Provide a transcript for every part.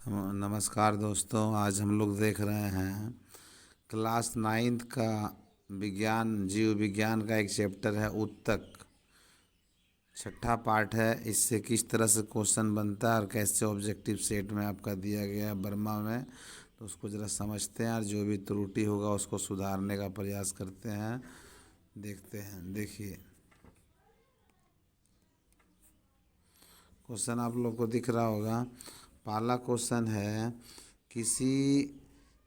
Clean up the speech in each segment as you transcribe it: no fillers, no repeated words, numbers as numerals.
नमस्कार दोस्तों, आज हम लोग देख रहे हैं क्लास नाइन्थ का विज्ञान जीव विज्ञान का एक चैप्टर है उत्तक। छठा पार्ट है। इससे किस तरह से क्वेश्चन बनता है और कैसे ऑब्जेक्टिव सेट में आपका दिया गया है बर्मा में, तो उसको ज़रा समझते हैं और जो भी त्रुटि होगा उसको सुधारने का प्रयास करते हैं। देखते हैं, देखिए क्वेश्चन आप लोग को दिख रहा होगा। पहला क्वेश्चन है, किसी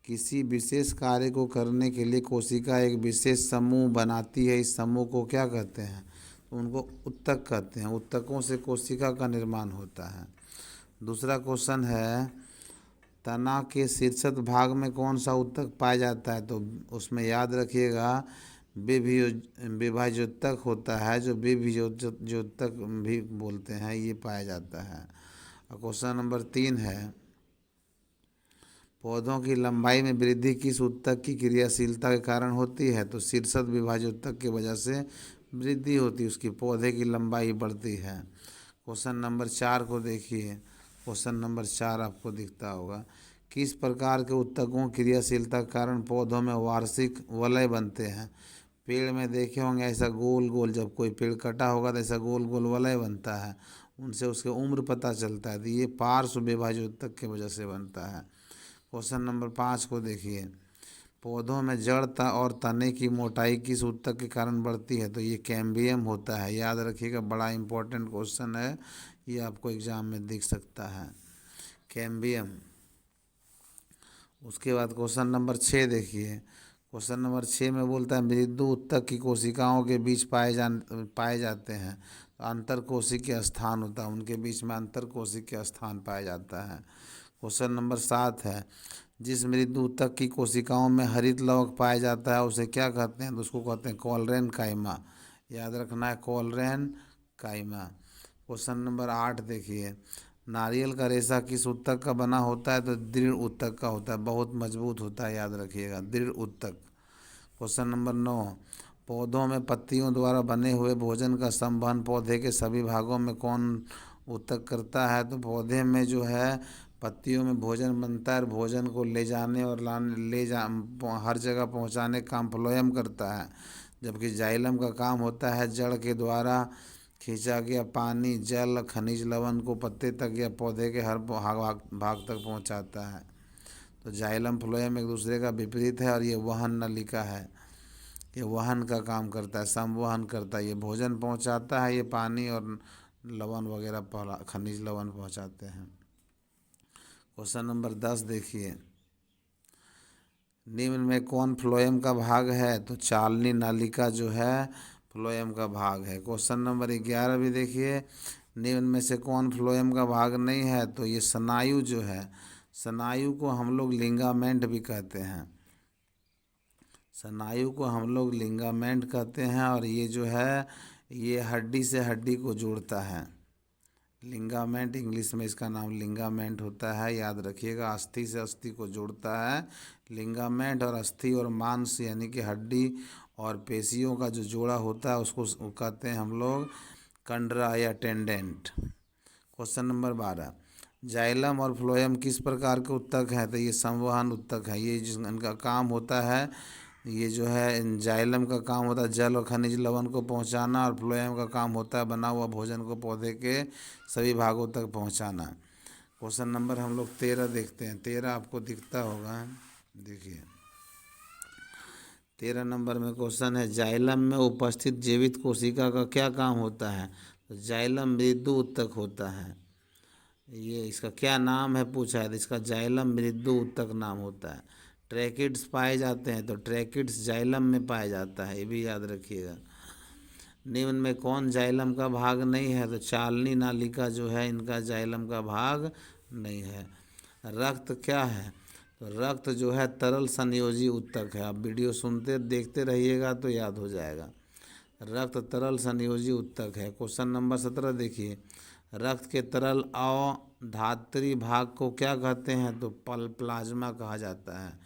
किसी विशेष कार्य को करने के लिए कोशिका एक विशेष समूह बनाती है। इस समूह को क्या कहते हैं? तो उनको उत्तक कहते हैं। उत्तकों से कोशिका का निर्माण होता है। दूसरा क्वेश्चन है, तना के शीर्षक भाग में कौन सा उत्तक पाया जाता है? तो उसमें याद रखिएगा विभाज्योतक होता है, जो विभाज्योतक भी बोलते हैं, ये पाया जाता है। और क्वेश्चन नंबर 3 है, पौधों की लंबाई में वृद्धि किस उत्तक की क्रियाशीलता के कारण होती है? तो शीर्षक विभाज्योतक की वजह से वृद्धि होती है, उसकी पौधे की लंबाई बढ़ती है। क्वेश्चन नंबर 4 को देखिए। क्वेश्चन नंबर 4 आपको दिखता होगा, किस प्रकार के उत्तकों की क्रियाशीलता के कारण पौधों में वार्षिक वलय बनते हैं? पेड़ में देखे होंगे ऐसा गोल गोल, जब कोई पेड़ कटा होगा तो ऐसा गोल गोल वलय बनता है, उनसे उसके उम्र पता चलता है। तो ये पार्श्व विभाज्योतक की वजह से बनता है। क्वेश्चन नंबर 5 को देखिए, पौधों में जड़ और तने की मोटाई किस उत्तक के कारण बढ़ती है? तो ये कैम्बियम होता है। याद रखिएगा, बड़ा इंपॉर्टेंट क्वेश्चन है, ये आपको एग्जाम में दिख सकता है, कैम्बियम। उसके बाद क्वेश्चन नंबर 6 देखिए। क्वेश्चन नंबर 6 में बोलता है, मृदु उत्तक की कोशिकाओं के बीच पाए जाते हैं। तो अंतर कोशिकीय स्थान होता है, उनके बीच में अंतर कोशिकीय स्थान पाया जाता है। क्वेश्चन नंबर 7 है, जिस मृदु उत्तक की कोशिकाओं में हरित लवक पाया जाता है उसे क्या कहते हैं? तो उसको कहते हैं कॉलरेन काइमा। याद रखना है, कॉलरेन काइमा। क्वेश्चन नंबर 8 देखिए, नारियल का रेशा किस उत्तक का बना होता है? तो दृढ़ उत्तक का होता है, बहुत मजबूत होता है, याद रखिएगा, दृढ़ उत्तक। क्वेश्चन नंबर 9, पौधों में पत्तियों द्वारा बने हुए भोजन का संवहन पौधे के सभी भागों में कौन उत्तक करता है? तो पौधे में जो है पत्तियों में भोजन बनता है, भोजन को ले जाने और हर जगह पहुंचाने का काम फ्लोएम करता है, जबकि जाइलम का काम होता है जड़ के द्वारा खींचा गया पानी, जल, खनिज लवण को पत्ते तक या पौधे के हर भाग तक पहुंचाता है। तो जाइलम फ्लोएम एक दूसरे का विपरीत है, और ये वहन नलिका है, ये वहन का काम करता है, संवहन करता है। ये भोजन पहुंचाता है, ये पानी और लवण वगैरह खनिज लवण पहुंचाते हैं। क्वेश्चन नंबर 10 देखिए, निम्न में कौन फ्लोएम का भाग है? तो चालनी नालिका जो है फ्लोएम का भाग है। क्वेश्चन नंबर 11 भी देखिए, निम्न में से कौन फ्लोएम का भाग नहीं है? तो ये स्नायु जो है, स्नायु को हम लोग लिंगामेंट भी कहते हैं, स्नायु को हम लोग लिंगामेंट कहते हैं। और ये जो है ये हड्डी से हड्डी को जोड़ता है, लिंगामेंट, इंग्लिश में इसका नाम लिंगामेंट होता है, याद रखिएगा। अस्थि से अस्थि को जोड़ता है लिंगामेंट, और अस्थि और मांस यानी कि हड्डी और पेशियों का जो जोड़ा होता है उसको कहते हैं हम लोग कंडरा या टेंडेंट। क्वेश्चन नंबर 12, जाइलम और फ्लोएम किस प्रकार के उत्तक हैं? तो ये संवहन उत्तक है। ये जिनका काम होता है, ये जो है जाइलम का काम होता है जल और खनिज लवण को पहुंचाना, और फ्लोएम का काम होता है बना हुआ भोजन को पौधे के सभी भागों तक पहुंचाना। क्वेश्चन नंबर हम लोग 13 देखते हैं। 13 आपको दिखता होगा, देखिए 13 नंबर में क्वेश्चन है, जाइलम में उपस्थित जीवित कोशिका का क्या काम होता है? तो जाइलम मृदु उत्तक होता है। ये इसका क्या नाम है पूछा है, तो इसका जाइलम मृदु उत्तक नाम होता है। ट्रैकिड्स पाए जाते हैं, तो ट्रैकिड्स जाइलम में पाया जाता है, ये भी याद रखिएगा। निम्न में कौन जाइलम का भाग नहीं है? तो चालनी नालिका जो है इनका जाइलम का भाग नहीं है। रक्त क्या है? तो रक्त जो है तरल संयोजी उत्तक है। आप वीडियो सुनते देखते रहिएगा तो याद हो जाएगा। रक्त तरल संयोजी उत्तक है। क्वेश्चन नंबर 17 देखिए, रक्त के तरल अधात्री भाग को क्या कहते हैं? तो प्लाज्मा कहा जाता है।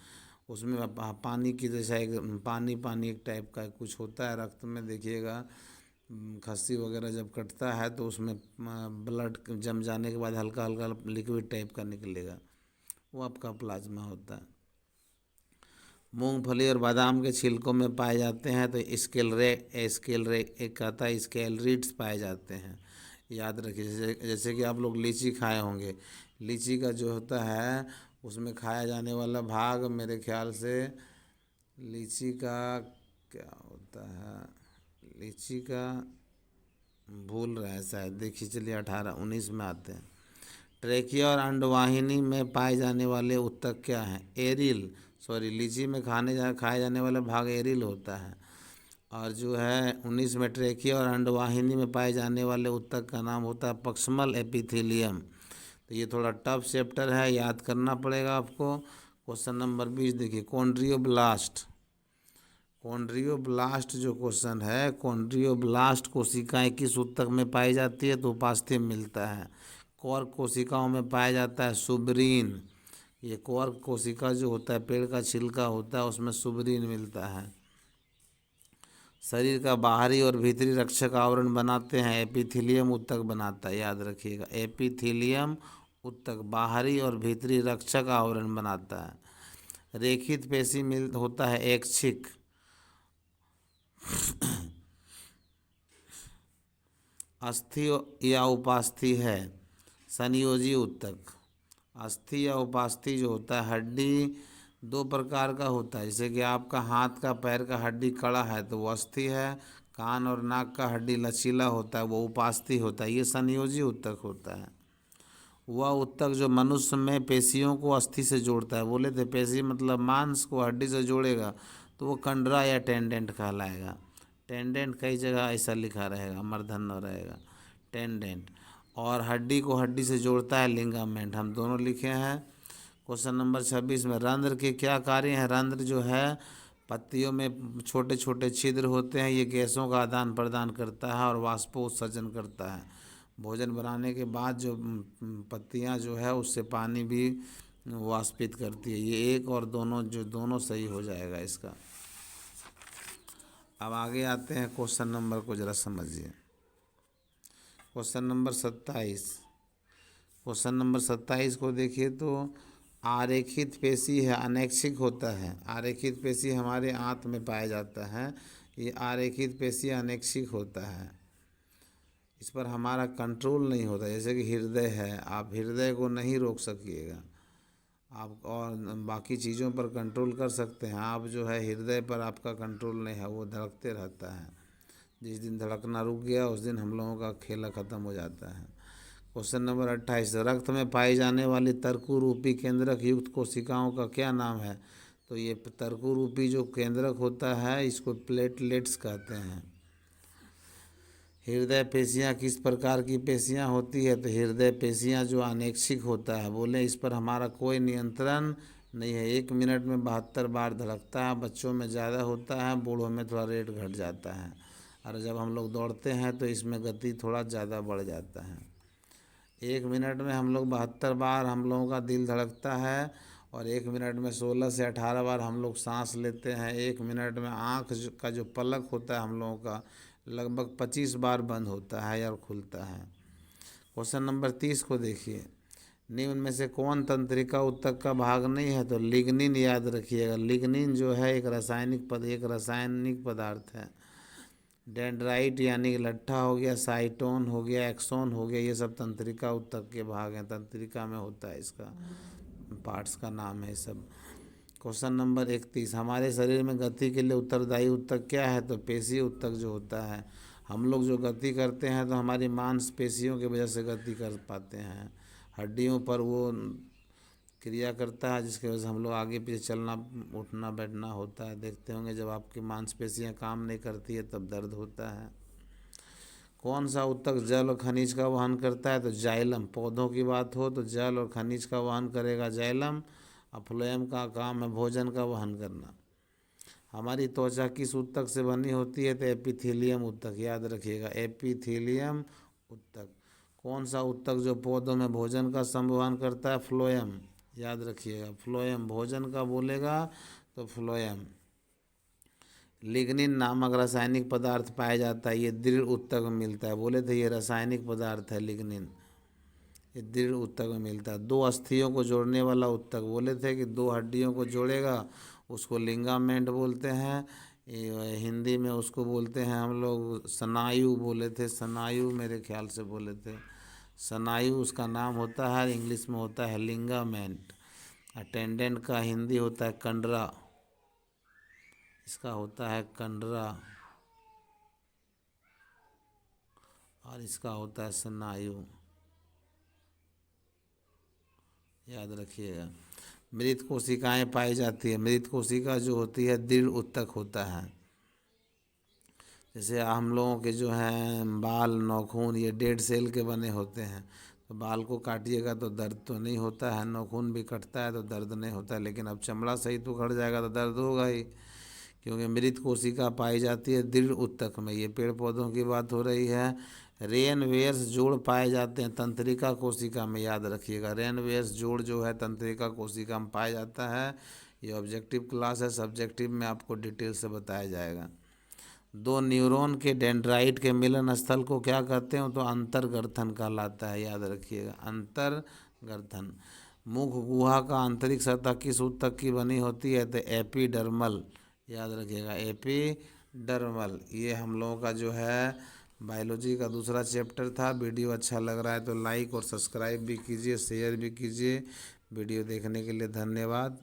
उसमें पानी की जैसा एक पानी पानी एक टाइप का कुछ होता है रक्त में, देखिएगा खस्सी वगैरह जब कटता है तो उसमें ब्लड जम जाने के बाद हल्का हल्का लिक्विड टाइप का निकलेगा। वो आपका प्लाज्मा होता है। मूंगफली और बादाम के छिलकों में पाए जाते हैं तो एक कहता है स्केलरिड्स पाए जाते हैं। याद रखिए, जैसे कि आप लोग लीची खाए होंगे। लीची का जो होता है उसमें खाया जाने वाला भाग, मेरे ख्याल से लीची का क्या होता है, लीची का भूल रहे हैं शायद, देखिए चलिए 18-19 में आते हैं। ट्रेकिया और अंडवाहिनी में पाए जाने वाले ऊतक क्या हैं? एरिल, सॉरी, लीची में खाए जाने वाला भाग एरिल होता है। और जो है 19 में ट्रेकिया और अंडवाहिनी में पाए जाने वाले ऊतक का नाम होता है प्रॉक्सिमल एपिथेलियम। तो ये थोड़ा टफ चैप्टर है, याद करना पड़ेगा आपको। क्वेश्चन नंबर 20 देखिए, कॉन्ड्रियोब्लास्ट। कॉन्ड्रियोब्लास्ट जो क्वेश्चन है, कॉन्ड्रियोब्लास्ट कोशिकाएं किस ऊतक में पाई जाती है? तो उपास्थि में मिलता है। कॉर्क कोशिकाओं में पाया जाता है सुब्रीन। ये कॉर्क कोशिका जो होता है, पेड़ का छिलका होता है, उसमें सुब्रीन मिलता है। शरीर का बाहरी और भीतरी रक्षक आवरण बनाते हैं एपिथेलियम ऊतक बनाता है, याद रखिएगा। एपिथेलियम ऊतक बाहरी और भीतरी रक्षक आवरण बनाता है। रेखित पेशी मिल होता है ऐच्छिक। अस्थि या उपास्थि है संयोजी ऊतक। अस्थि या उपास्थि जो होता है, हड्डी दो प्रकार का होता है। जैसे कि आपका हाथ का पैर का हड्डी कड़ा है तो वो अस्थि है। कान और नाक का हड्डी लचीला होता है वो उपास्थि होता है। ये संयोजी ऊतक होता है। वह ऊतक जो मनुष्य में पेशियों को अस्थि से जोड़ता है, बोले थे पेशी मतलब मांस को हड्डी से जोड़ेगा तो वो कंडरा या टेंडेंट कहलाएगा। टेंडेंट कई जगह ऐसा लिखा रहेगा, मूर्धन्य रहेगा टेंडेंट। और हड्डी को हड्डी से जोड़ता है लिगामेंट, हम दोनों लिखे हैं। क्वेश्चन नंबर 26 में रंध्र के क्या कार्य हैं? रंध्र जो है पत्तियों में छोटे छोटे छिद्र होते हैं, ये गैसों का आदान प्रदान करता है और वाष्पोत्सर्जन करता है। भोजन बनाने के बाद जो पत्तियां जो है उससे पानी भी वाष्पित करती है। ये एक और दोनों जो दोनों सही हो जाएगा इसका। अब आगे आते हैं, क्वेश्चन नंबर को ज़रा समझिए। Question number 27। क्वेश्चन नंबर 27 को देखिए तो आरेखित पेशी है, अनैच्छिक होता है। आरेखित पेशी हमारे आंत में पाया जाता है। ये आरेखित पेशी अनैच्छिक होता है, इस पर हमारा कंट्रोल नहीं होता। जैसे कि हृदय है, आप हृदय को नहीं रोक सकिएगा आप, और बाकी चीज़ों पर कंट्रोल कर सकते हैं आप। जो है हृदय पर आपका कंट्रोल नहीं है, वो धड़कते रहता है। जिस दिन धड़कना रुक गया उस दिन हम लोगों का खेला ख़त्म हो जाता है। क्वेश्चन नंबर 28, रक्त में पाई जाने वाली तर्कु रूपी केंद्रक युक्त कोशिकाओं का क्या नाम है? तो ये तर्कु रूपी जो केंद्रक होता है इसको प्लेटलेट्स कहते हैं। हृदय पेशियाँ किस प्रकार की पेशियाँ होती है? तो हृदय पेशियाँ जो अनैच्छिक होता है, बोले इस पर हमारा कोई नियंत्रण नहीं है। 1 मिनट में 72 बार धड़कता है। बच्चों में ज़्यादा होता है, बूढ़ों में थोड़ा रेट घट जाता है। और जब हम लोग दौड़ते हैं तो इसमें गति थोड़ा ज़्यादा बढ़ जाता है। 1 मिनट में हम लोग 72 बार हम लोगों का दिल धड़कता है और 1 मिनट में 16 से 18 बार हम लोग सांस लेते हैं। 1 मिनट में आँख का जो पलक होता है हम लोगों का लगभग 25 बार बंद होता है और खुलता है। क्वेश्चन नंबर 30 को देखिए, निम्न में से कौन तंत्रिका ऊतक का भाग नहीं है? तो लिग्निन, याद रखिएगा। लिग्निन जो है एक रासायनिक पदार्थ है। डेंड्राइट यानी कि लट्ठा हो गया, साइटोन हो गया, एक्सोन हो गया, ये सब तंत्रिका ऊतक के भाग हैं। तंत्रिका में होता है, इसका पार्ट्स का नाम है सब। क्वेश्चन नंबर 31, हमारे शरीर में गति के लिए उत्तरदायी ऊतक क्या है? तो पेशी ऊतक जो होता है। हम लोग जो गति करते हैं तो हमारी मांसपेशियों की वजह से गति कर पाते हैं। हड्डियों पर वो क्रिया करता है जिसकी वजह से हम लोग आगे पीछे चलना उठना बैठना होता है। देखते होंगे जब आपकी मांसपेशियां काम नहीं करती है तब दर्द होता है। कौन सा ऊतक जल और खनिज का वहन करता है? तो जाइलम। पौधों की बात हो तो जल और खनिज का वहन करेगा जाइलम। और फ्लोएम का काम है भोजन का वहन करना। हमारी त्वचा किस ऊतक से बनी होती है? तो एपिथेलियम ऊतक, याद रखिएगा, एपिथेलियम ऊतक। कौन सा ऊतक जो पौधों में भोजन का संवहन करता है? फ्लोएम, याद रखिएगा। फ्लोएम भोजन का बोलेगा तो फ्लोएम। लिग्निन नामक रासायनिक पदार्थ पाया जाता है, ये दृढ़ ऊतक में मिलता है। बोले थे ये रासायनिक पदार्थ है लिग्निन। ये दृढ़ ऊतक में मिलता है। दो अस्थियों को जोड़ने वाला ऊतक, बोले थे कि दो हड्डियों को जोड़ेगा उसको लिगामेंट बोलते हैं। हिंदी में उसको बोलते हैं हम लोग स्नायु बोले थे, स्नायु मेरे ख्याल से बोले थे। स्नायु उसका नाम होता है, इंग्लिश में होता है लिगामेंट। टेंडेन का हिंदी होता है कंडरा, इसका होता है कंडरा, और इसका होता है स्नायु, याद रखिएगा। मृत कोशिकाएं पाई जाती है। मृत कोशिका जो होती है दृढ़ ऊतक होता है। जैसे हम लोगों के जो हैं बाल नाखून ये डेड सेल के बने होते हैं, तो बाल को काटिएगा तो दर्द तो नहीं होता है, नाखून भी कटता है तो दर्द नहीं होता है, लेकिन अब चमड़ा सही तो उखड़ जाएगा तो दर्द होगा ही, क्योंकि मृत कोशिका पाई जाती है दृढ़ ऊतक में। ये पेड़ पौधों की बात हो रही है। रेनवेयर्स जोड़ पाए जाते हैं तंत्रिका कोशिका में, याद रखिएगा। रेनवेयर्स जोड़ जो है तंत्रिका कोशिका में पाया जाता है। ये ऑब्जेक्टिव क्लास है, सब्जेक्टिव में आपको डिटेल से बताया जाएगा। दो न्यूरॉन के डेंड्राइट के मिलन स्थल को क्या कहते हैं, तो अंतर्ग्रथन कहलाता है, याद रखिएगा, अंतर्ग्रथन। मुख गुहा का आंतरिक सतह किस ऊतक की बनी होती है, तो एपिडर्मल, याद रखिएगा, एपिडर्मल। ये हम लोगों का जो है बायोलॉजी का दूसरा चैप्टर था। वीडियो अच्छा लग रहा है तो लाइक और सब्सक्राइब भी कीजिए, शेयर भी कीजिए। वीडियो देखने के लिए धन्यवाद।